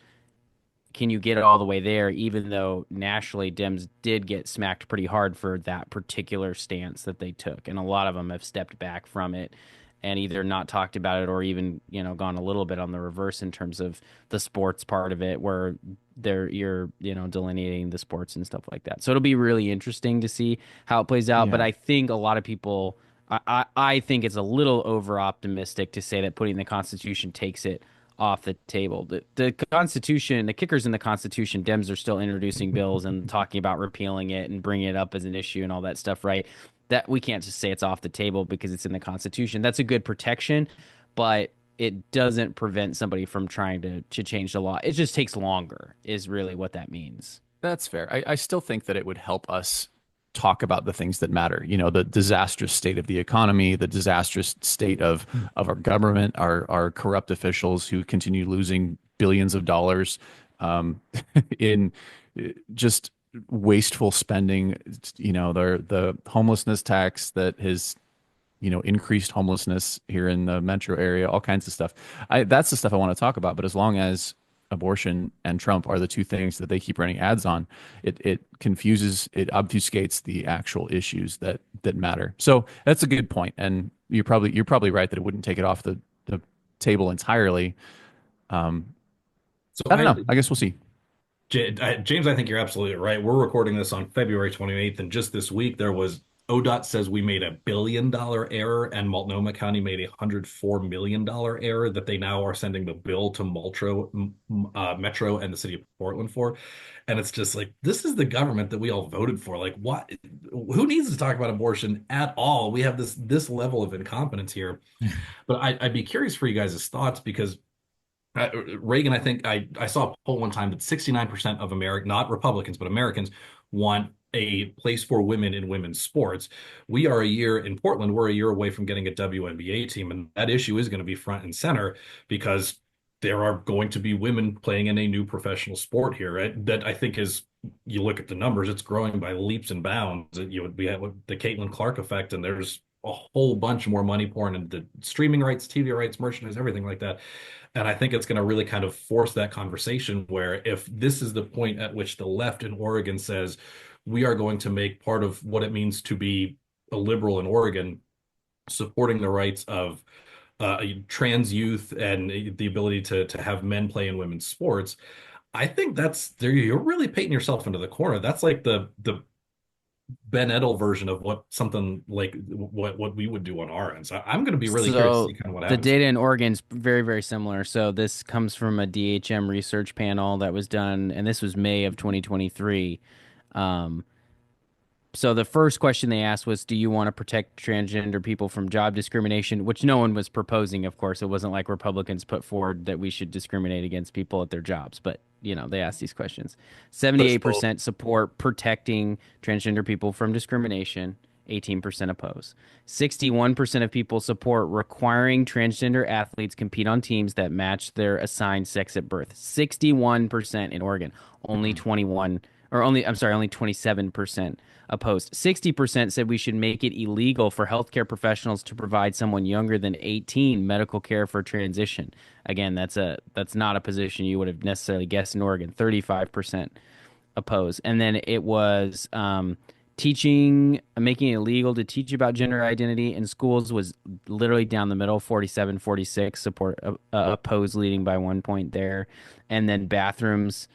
Can you get it all the way there, even though nationally Dems did get smacked pretty hard for that particular stance that they took? And a lot of them have stepped back from it and either not talked about it or even, gone a little bit on the reverse in terms of the sports part of it where you're delineating the sports and stuff like that. So it'll be really interesting to see how it plays out. Yeah. But I think a lot of people, I think it's a little over optimistic to say that putting the Constitution takes it off the table. The Constitution, the kickers in the Constitution, Dems are still introducing bills and talking about repealing it and bringing it up as an issue and all that stuff, right? That we can't just say it's off the table because it's in the Constitution. That's a good protection, but it doesn't prevent somebody from trying to change the law. It just takes longer is really what that means. That's fair. I still think that it would help us talk about the things that matter, the disastrous state of the economy, the disastrous state of our government, our corrupt officials who continue losing billions of dollars in just wasteful spending, the homelessness tax that has, increased homelessness here in the metro area, all kinds of stuff. That's the stuff I want to talk about. But as long as abortion and Trump are the two things that they keep running ads on, it confuses, it obfuscates the actual issues that matter. So that's a good point, and you're probably right that it wouldn't take it off the table entirely. So I don't know. I guess we'll see. James, I think you're absolutely right. We're recording this on February 28th, and just this week there was ODOT says we made $1 billion error, and Multnomah County made $104 million error that they now are sending the bill to Metro and the city of Portland for. And it's just like, this is the government that we all voted for. Like, what? Who needs to talk about abortion at all? We have this level of incompetence here. But I'd be curious for you guys' thoughts, because Reagan, I think I saw a poll one time that 69% of not Republicans, but Americans want a place for women in women's sports. We are in Portland, we're a year away from getting a WNBA team, and that issue is going to be front and center because there are going to be women playing in a new professional sport here, right? That I think is, you look at the numbers, it's growing by leaps and bounds. We have the Caitlin Clark effect, and there's a whole bunch more money pouring into streaming rights, TV rights, merchandise, everything like that. And I think it's going to really kind of force that conversation where if this is the point at which the left in Oregon says, we are going to make part of what it means to be a liberal in Oregon supporting the rights of trans youth and the ability to have men play in women's sports, I think that's there. You're really painting yourself into the corner. That's like the Ben Edel version of what something like what we would do on our end. So I'm going to be really curious to So see kind of what the happens. data in Oregon's very, very similar. So this comes from a DHM research panel that was done, and this was May of 2023. Um, so the first question they asked was, do you want to protect transgender people from job discrimination? Which no one was proposing, of course. It wasn't like Republicans put forward that we should discriminate against people at their jobs, but they asked these questions. But still, 78% support protecting transgender people from discrimination, 18% oppose. 61% of people support requiring transgender athletes compete on teams that match their assigned sex at birth. 61% in Oregon, only 21 or only I'm sorry, only 27% opposed. 60% said we should make it illegal for healthcare professionals to provide someone younger than 18 medical care for transition. Again, that's not a position you would have necessarily guessed in Oregon. 35% opposed. And then it was making it illegal to teach about gender identity in schools was literally down the middle, 47-46 support, opposed, leading by 1 point there. And then bathrooms,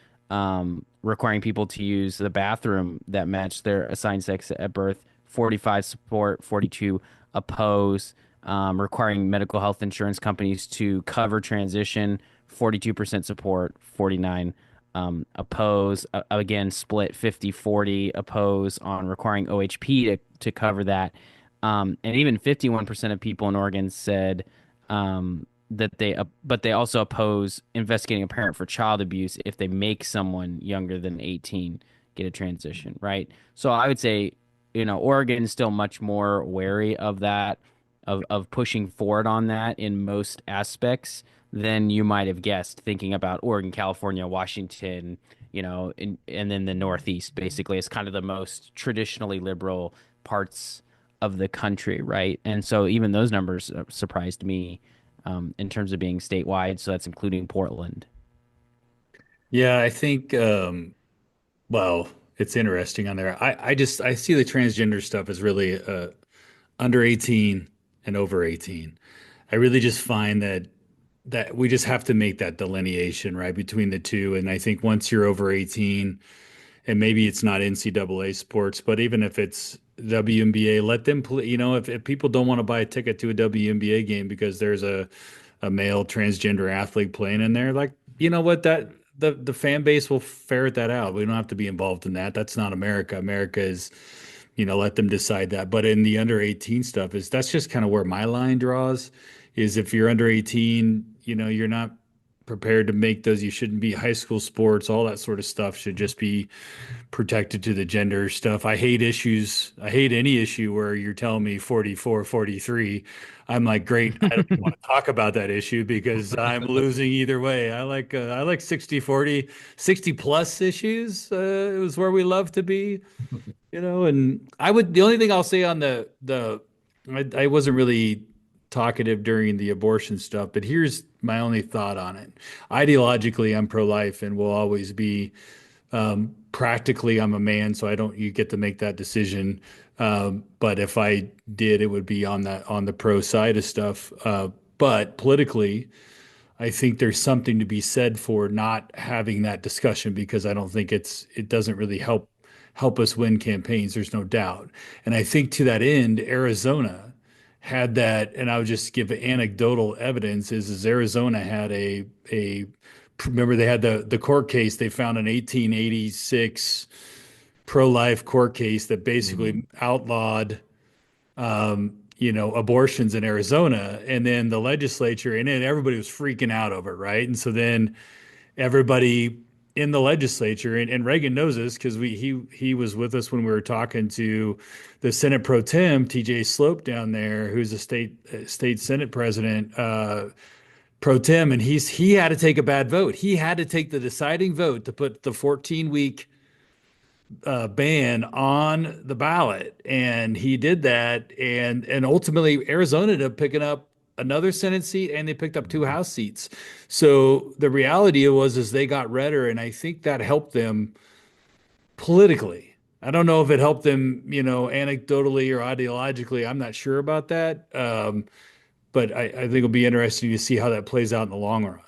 requiring people to use the bathroom that matched their assigned sex at birth, 45 support, 42 oppose. Requiring medical health insurance companies to cover transition, 42% support, 49 oppose. Again, split 50-40 oppose on requiring OHP to cover that. And even 51% of people in Oregon said but they also oppose investigating a parent for child abuse if they make someone younger than 18 get a transition, right? So I would say, Oregon is still much more wary of that, of pushing forward on that in most aspects than you might have guessed, thinking about Oregon, California, Washington, and then the Northeast, basically, is kind of the most traditionally liberal parts of the country, right? And so even those numbers surprised me in terms of being statewide. So that's including Portland. yeah, I think well, it's interesting on there. I see the transgender stuff as really under 18 and over 18. I really just find that we just have to make that delineation right between the two. And I think once you're over 18, and maybe it's not NCAA sports, but even if it's WNBA, let them play. If people don't want to buy a ticket to a WNBA game because there's a male transgender athlete playing in there, like, you know what, that the fan base will ferret that out. We don't have to be involved in that. That's not America. America is, let them decide that. But in the under 18 stuff, that's just kind of where my line draws, is if you're under 18, you're not prepared to make those. You shouldn't be high school sports. All that sort of stuff should just be protected to the gender stuff. I hate issues. I hate any issue where you're telling me 44, 43. I'm like, great. I don't want to talk about that issue because I'm losing either way. I like 60, 40, 60 plus issues. It was where we love to be, and the only thing I'll say on I wasn't really talkative during the abortion stuff, but here's my only thought on it. Ideologically, I'm pro-life and will always be. Practically, I'm a man, so you get to make that decision. But if I did, it would be on the pro side of stuff. But politically, I think there's something to be said for not having that discussion because I don't think it doesn't really help us win campaigns. There's no doubt. And I think to that end, Arizona had that, and I would just give anecdotal evidence is Arizona had remember they had the court case. They found an 1886 pro-life court case that basically outlawed, abortions in Arizona. And then the legislature, and then everybody was freaking out over it, right? And so then everybody in the legislature, and Reagan knows this because he was with us when we were talking to the Senate Pro Tem, TJ Slope down there, who's a state Senate president, Pro Tem, and he had to take a bad vote. He had to take the deciding vote to put the 14-week ban on the ballot, and he did that, and ultimately Arizona ended up picking up another Senate seat, and they picked up 2 House seats. So the reality is they got redder, and I think that helped them politically. I don't know if it helped them, anecdotally or ideologically. I'm not sure about that. But I think it'll be interesting to see how that plays out in the long run.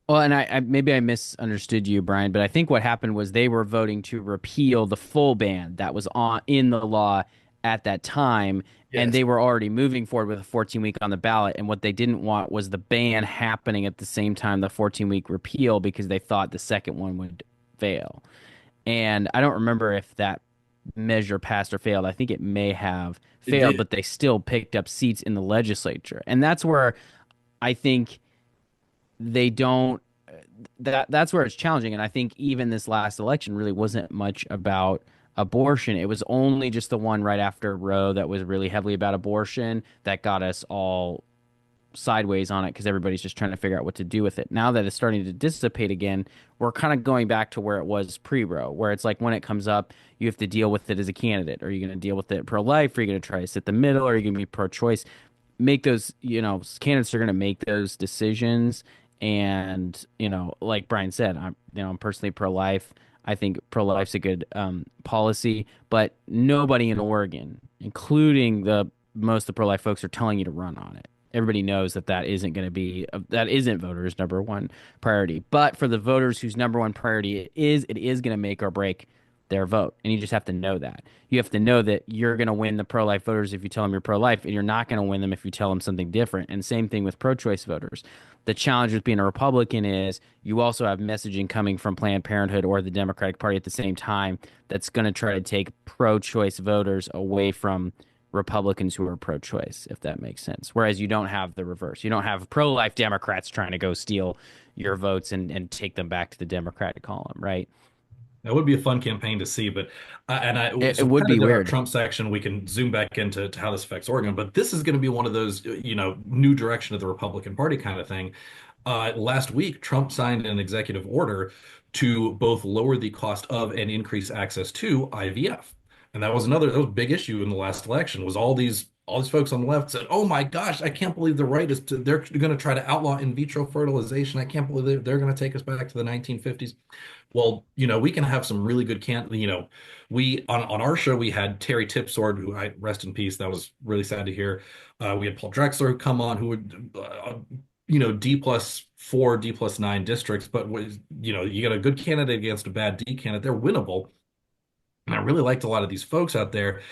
Well, and I maybe I misunderstood you, Brian, but I think what happened was they were voting to repeal the full ban that was on in the law at that time, and Yes. they were already moving forward with a 14-week on the ballot. And what they didn't want was the ban happening at the same time the 14-week repeal because they thought the second one would fail. And I don't remember if that measure passed or failed. I think it may have It failed, did. but they still picked up seats in the legislature, and that's where I think they don't that's where it's challenging. And I think even this last election really wasn't much about abortion. It was only just the one right after Roe that was really heavily about abortion that got us all sideways on it because everybody's just trying to figure out what to do with it. Now that it's starting to dissipate again, we're kind of going back to where it was pre-Roe, where it's like when it comes up, you have to deal with it as a candidate. Are you going to deal with it pro-life? Are you going to try to sit the middle? Are you going to be pro-choice? Make those, candidates are going to make those decisions. And, like Brian said, I'm personally pro-life. I think pro-life's a good policy, but nobody in Oregon, including the most of the pro-life folks, are telling you to run on it. Everybody knows that that isn't going to be that isn't voters' number one priority. But for the voters whose number one priority it is going to make or break their vote. And you just have to know that. You have to know that you're going to win the pro-life voters if you tell them you're pro-life, and you're not going to win them if you tell them something different. And same thing with pro-choice voters. The challenge with being a Republican is you also have messaging coming from Planned Parenthood or the Democratic Party at the same time that's going to try to take pro-choice voters away from Republicans who are pro-choice, if that makes sense. Whereas you don't have the reverse. You don't have pro-life Democrats trying to go steal your votes and take them back to the Democratic column, right? That would be a fun campaign to see, but It so we would kind be of did our weird. Trump section. We can zoom back into to how this affects Oregon, but this is going to be one of those new direction of the Republican Party kind of thing. Last week, Trump signed an executive order to both lower the cost of and increase access to IVF, and that was a big issue in the last election. Was all these folks on the left said, "Oh my gosh, I can't believe the right is they're going to try to outlaw in vitro fertilization. I can't believe they're going to take us back to the 1950s." Well, we can have some really good we on our show we had Terry Tipsword, who I rest in peace. That was really sad to hear. We had Paul Drexler who come on, who would D+4, D+9 districts, but was you got a good candidate against a bad D candidate, they're winnable. And I really liked a lot of these folks out there.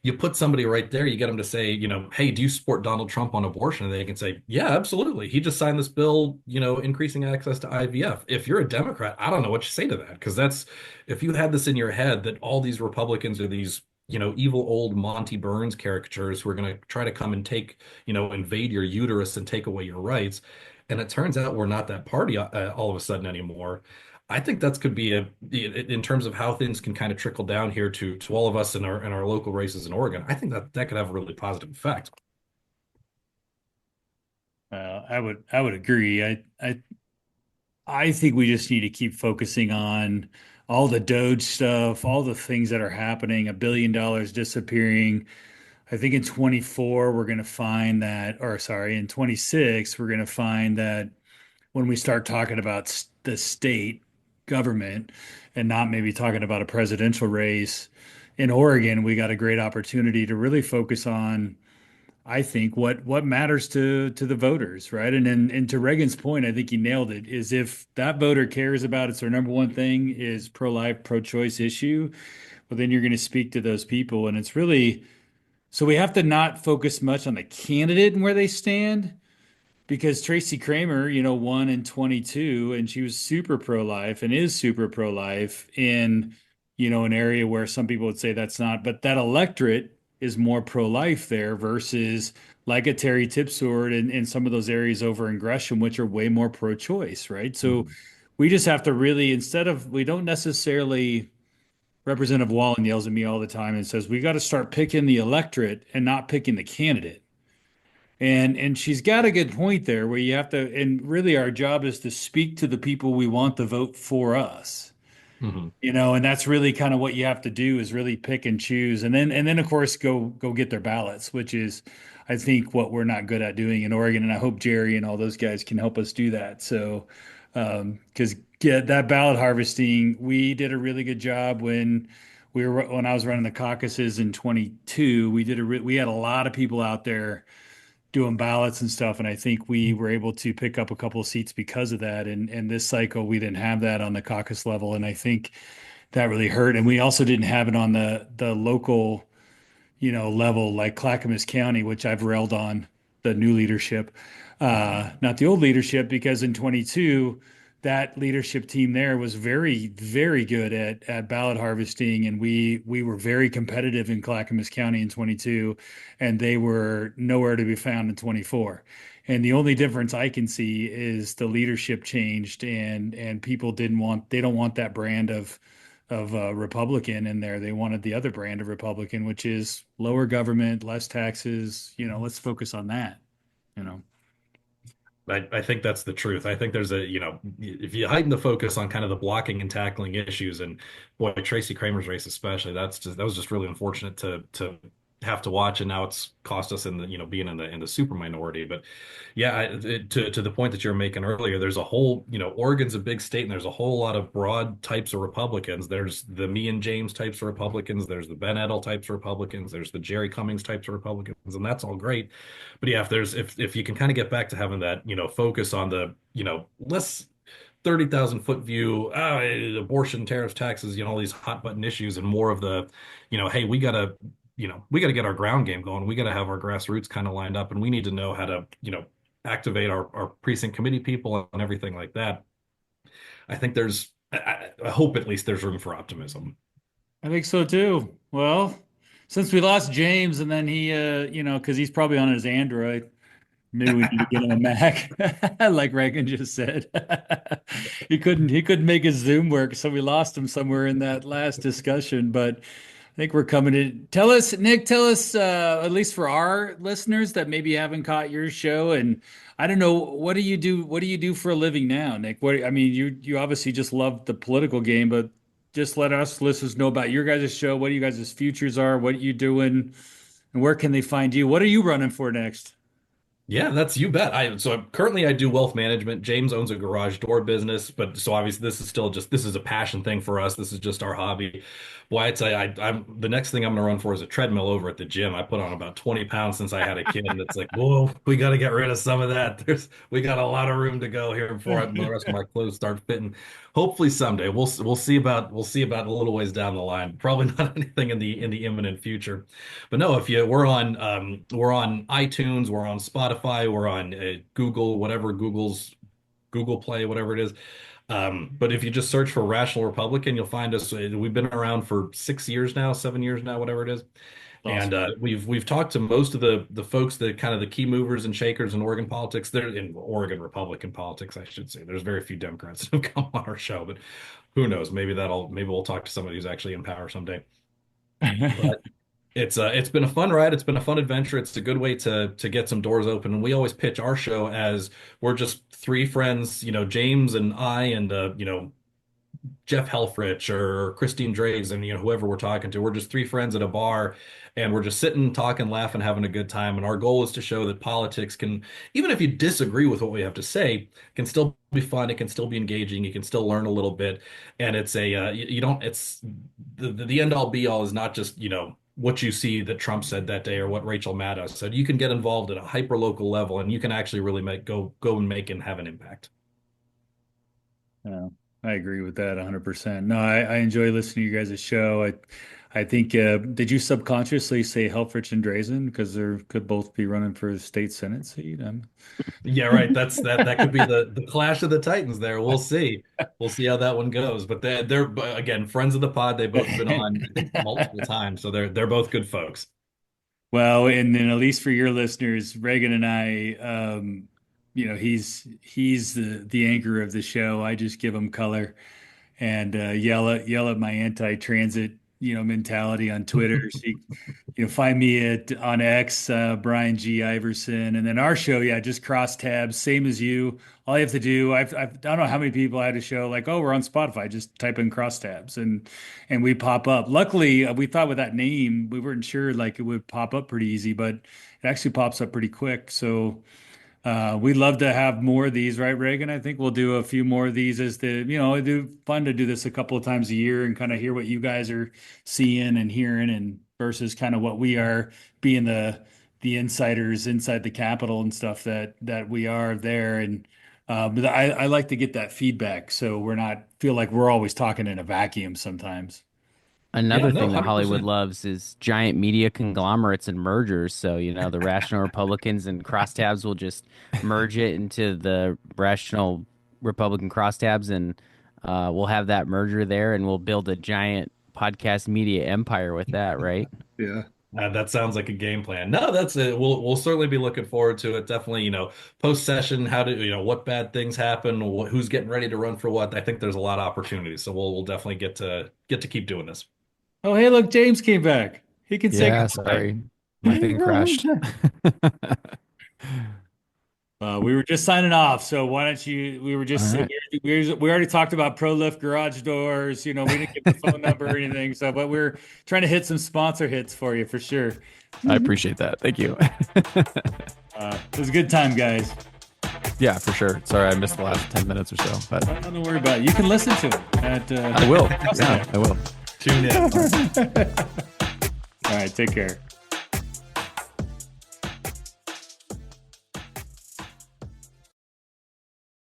You put somebody right there, you get them to say, hey, do you support Donald Trump on abortion? And they can say, yeah, absolutely. He just signed this bill, increasing access to IVF. If you're a Democrat, I don't know what you say to that, because if you had this in your head that all these Republicans are these, evil old Monty Burns caricatures who are going to try to come and invade your uterus and take away your rights. And it turns out we're not that party all of a sudden anymore. I think that could be in terms of how things can kind of trickle down here to all of us in our local races in Oregon. I think that could have a really positive effect. I would agree. I think we just need to keep focusing on all the Doge stuff, all the things that are happening, $1 billion disappearing. I think in 24, we're going to find that, or sorry, in 26, we're going to find that when we start talking about the state government and not maybe talking about a presidential race in Oregon, we got a great opportunity to really focus on, I think, what matters to the voters, right? And to Reagan's point, I think he nailed it, is if that voter cares about it's their number one thing is pro-life, pro-choice issue, well, then you're going to speak to those people. And it's really, so we have to not focus much on the candidate and where they stand, because Tracy Kramer, won in 22 and she was super pro-life and is super pro-life in, an area where some people would say that's not, but that electorate is more pro-life there versus like a Terry Tipsword and some of those areas over in Gresham, which are way more pro-choice, right? So Mhm. we just have to really, we don't necessarily, Representative Wallen yells at me all the time and says, we got to start picking the electorate and not picking the candidate. And she's got a good point there where you have to, and really our job is to speak to the people we want to vote for us. Mhm. And that's really kind of what you have to do is really pick and choose. And then of course go get their ballots, which is I think what we're not good at doing in Oregon. And I hope Jerry and all those guys can help us do that. So because that ballot harvesting, we did a really good job when we were when I was running the caucuses in 22, we had a lot of people out there doing ballots and stuff, and I think we were able to pick up a couple of seats because of that. And this cycle, we didn't have that on the caucus level, and I think that really hurt. And we also didn't have it on the local, level like Clackamas County, which I've railed on the new leadership, not the old leadership, because in 22, that leadership team there was very, very good at ballot harvesting, and we were very competitive in Clackamas County in 22, and they were nowhere to be found in 24. And the only difference I can see is the leadership changed, and people they don't want that brand of Republican in there. They wanted the other brand of Republican, which is lower government, less taxes. Let's focus on that. You know. I think that's the truth. I think there's if you heighten the focus on kind of the blocking and tackling issues, and boy, Tracy Kramer's race especially, that was just really unfortunate to have to watch, and now it's cost us in the being in the super minority. But yeah, to the point that you're making earlier, there's a whole Oregon's a big state, and there's a whole lot of broad types of Republicans. There's the me and James types of Republicans. There's the Ben Edel types of Republicans. There's the Jerry Cummings types of Republicans, and that's all great. But yeah, if you can kind of get back to having that focus on the less 30,000 foot view, abortion, tariffs, taxes, all these hot button issues, and more of the, hey, we got to get our ground game going. We got to have our grassroots kind of lined up, and we need to know how to, activate our precinct committee people and everything like that. I think I hope at least there's room for optimism. I think so too. Well, since we lost James, and then he, because he's probably on his Android, maybe we need to get him a Mac, like Reagan just said. He couldn't make his Zoom work, so we lost him somewhere in that last discussion. But I think we're coming in. Nick, tell us, at least for our listeners that maybe haven't caught your show, and I don't know, what do you do? What do you do for a living now, Nick? I mean, you obviously just love the political game, but just let us listeners know about your guys' show, what you guys' futures are, what are you doing, and where can they find you? What are you running for next? Yeah, that's you bet. Currently I do wealth management. James owns a garage door business, but so obviously this is a passion thing for us. This is just our hobby. Boy, I tell you, I'm the next thing I'm gonna run for is a treadmill over at the gym. I put on about 20 pounds since I had a kid, and it's like, whoa, we got to get rid of some of that. We got a lot of room to go here before the rest of my clothes start fitting. Hopefully someday we'll see about a little ways down the line. Probably not anything in the imminent future. But no, if you we're on iTunes, we're on Spotify, we're on Google, whatever Google Play, whatever it is. But if you just search for Rational Republican, you'll find us. We've been around for 6 years now, 7 years now, whatever it is. Awesome. And we've talked to most of the folks that kind of the key movers and shakers in Oregon politics. They're in Oregon Republican politics, I should say. There's very few Democrats that have come on our show, but who knows? Maybe we'll talk to somebody who's actually in power someday. But it's been a fun ride. It's been a fun adventure. It's a good way to get some doors open. And we always pitch our show as we're just three friends, James and I and Jeff Helfrich or Christine Draves and whoever we're talking to. We're just three friends at a bar, and we're just sitting, talking, laughing, having a good time. And our goal is to show that politics can, even if you disagree with what we have to say, can still be fun. It can still be engaging. You can still learn a little bit. And it's you don't. It's the end all be all is not just what you see that Trump said that day or what Rachel Maddow said. You can get involved at a hyper local level, and you can actually really go and make and have an impact. Yeah, I agree with that 100%. No, I enjoy listening to you guys' show. I think, did you subconsciously say Helfrich and Drazen because they could both be running for the state Senate seat? Yeah, right. That could be the clash of the Titans there. We'll see. We'll see how that one goes. But they're again friends of the pod. They've both been on multiple times, so they're both good folks. Well, and then at least for your listeners, Reagan and I, he's the anchor of the show. I just give him color and yell at my anti-transit mentality on Twitter. So find me on X, Brian G. Iverson, and then our show, yeah, just cross tabs, same as you. All you have to do, I don't know how many people I had to show, like, oh, we're on Spotify, just type in cross tabs and we pop up. Luckily, we thought with that name, we weren't sure like it would pop up pretty easy, but it actually pops up pretty quick. So We'd love to have more of these, right, Reagan? I think we'll do a few more of these as the, it'd be fun to do this a couple of times a year and kind of hear what you guys are seeing and hearing, and versus kind of what we are being the insiders inside the Capitol and stuff that we are there. And but I like to get that feedback, so we're not feel like we're always talking in a vacuum sometimes. Another Yeah, no, thing that Hollywood 100%. loves is giant media conglomerates and mergers. So, the rational Republicans and crosstabs will just merge it into the rational Republican crosstabs, and we'll have that merger there, and we'll build a giant podcast media empire with that, right? Yeah. That sounds like a game plan. No, that's it. We'll certainly be looking forward to it. Definitely, post session, how do what bad things happen, who's getting ready to run for what. I think there's a lot of opportunities, so we'll definitely get to keep doing this. Oh, hey, look, James came back. He can say Yeah, goodbye. sorry. My thing crashed. We were just signing off, so why don't you? We were just All right. we already talked about ProLift garage doors. We didn't give the phone number or anything. So, but we're trying to hit some sponsor hits for you for sure. I appreciate that. Thank you. It was a good time, guys. Yeah, for sure. Sorry, I missed the last 10 minutes or so, but Don't worry about it. You can listen to it at. I will. Yeah, I will. Tune in. All right, take care.